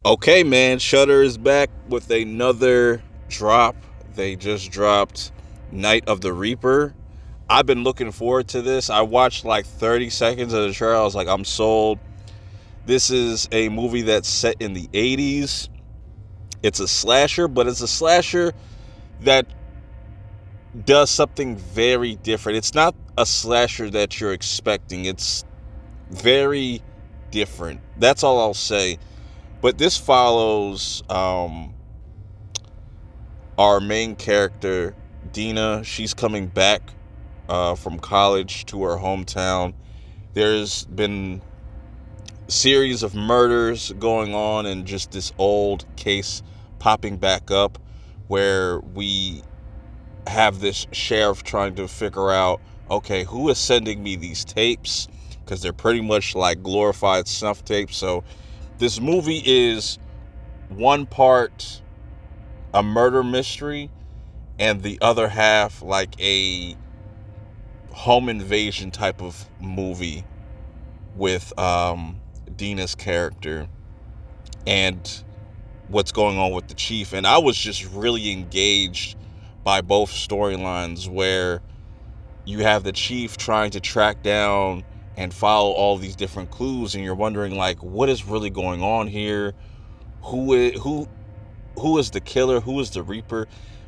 Okay, man, Shudder is back with another drop. They just dropped Night of the Reaper. I've been looking forward to this. I watched like 30 seconds of the trailer. I was like, I'm sold. This is a movie that's set in the 80s. It's a slasher, but it's a slasher that does something very different. It's not a slasher that you're expecting. It's very different. That's all I'll say. But this follows our main character, Deena. She's coming back from college to her hometown. There's been a series of murders going on and just this old case popping back up where we have this sheriff trying to figure out, okay, who is sending me these tapes? Because they're pretty much like glorified snuff tapes. So this movie is one part a murder mystery and the other half like a home invasion type of movie with Dina's character and what's going on with the chief. And I was just really engaged by both storylines where you have the chief trying to track down and follow all these different clues, and you're wondering like what is really going on here. Who is the killer? Who is the Reaper?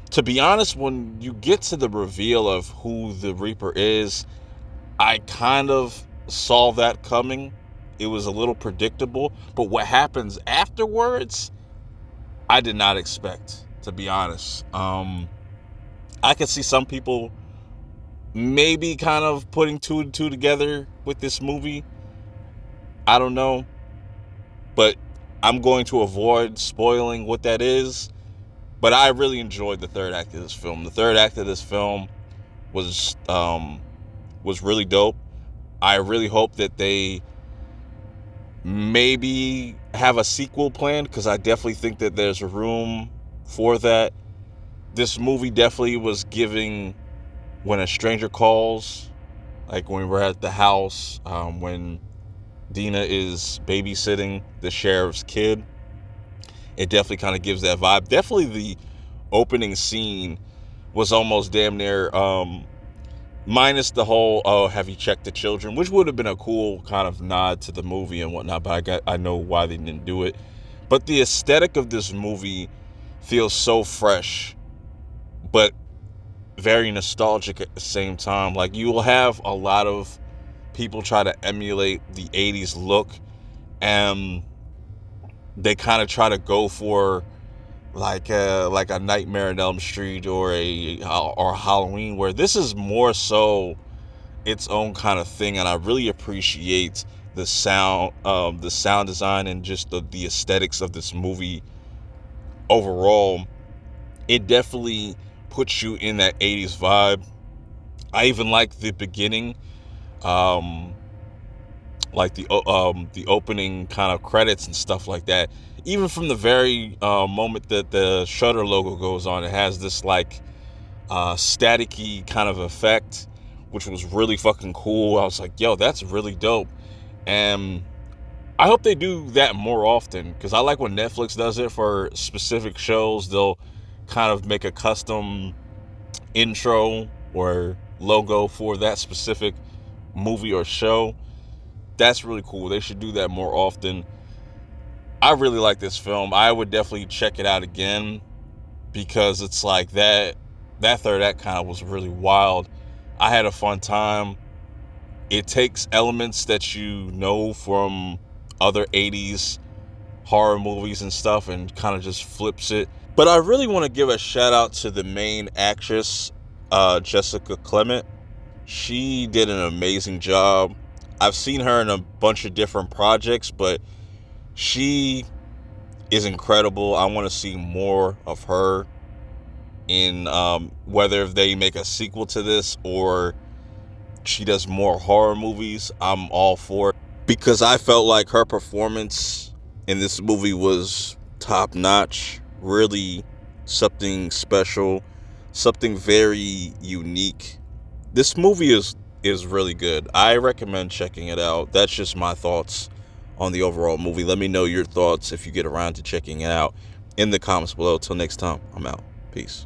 To be honest, when you get to the reveal of who the Reaper is, I kind of saw that coming. It was a little predictable, but what happens afterwards, I did not expect, to be honest. I could see some people maybe kind of putting two and two together with this movie. I don't know, but I'm going to avoid spoiling what that is. But I really enjoyed the third act of this film. The third act of this film was really dope. I really hope that they maybe have a sequel planned because I definitely think that there's room for that. This movie definitely was giving When a Stranger Calls, like when we're at the house, when Deena is babysitting the sheriff's kid. It definitely kind of gives that vibe. Definitely the opening scene was almost damn near minus the whole "oh, have you checked the children," which would have been a cool kind of nod to the movie and whatnot, but I know why they didn't do it. But the aesthetic of this movie feels so fresh but very nostalgic at the same time. Like, you will have a lot of people try to emulate the 80s look, and they kind of try to go for like a Nightmare on Elm Street or or Halloween, where this is more so its own kind of thing. And I really appreciate the sound design and just the aesthetics of this movie overall. It definitely puts you in that 80s vibe. I even like the beginning, um, like the opening kind of credits and stuff like that. Even from the very moment that the Shutter logo goes on, it has this like staticky kind of effect, which was really fucking cool. I was like, yo, that's really dope. And I hope they do that more often, because I like when Netflix does it for specific shows. They'll kind of make a custom intro or logo for that specific movie or show. That's really cool. They should do that more often. I really like this film. I would definitely check it out again, because it's like that third act kind of was really wild. I had a fun time. It takes elements that you know from other 80s horror movies and stuff and kind of just flips it. But I really want to give a shout out to the main actress, Jessica Clement. She did an amazing job. I've seen her in a bunch of different projects, but she is incredible. I want to see more of her in whether if they make a sequel to this or she does more horror movies. I'm all for it, because I felt like her performance in this movie was top notch. Really something special, something very unique. This movie is really good. I recommend checking it out. That's just my thoughts on the overall movie. Let me know your thoughts if you get around to checking it out in the comments below. Till next time, I'm out. Peace.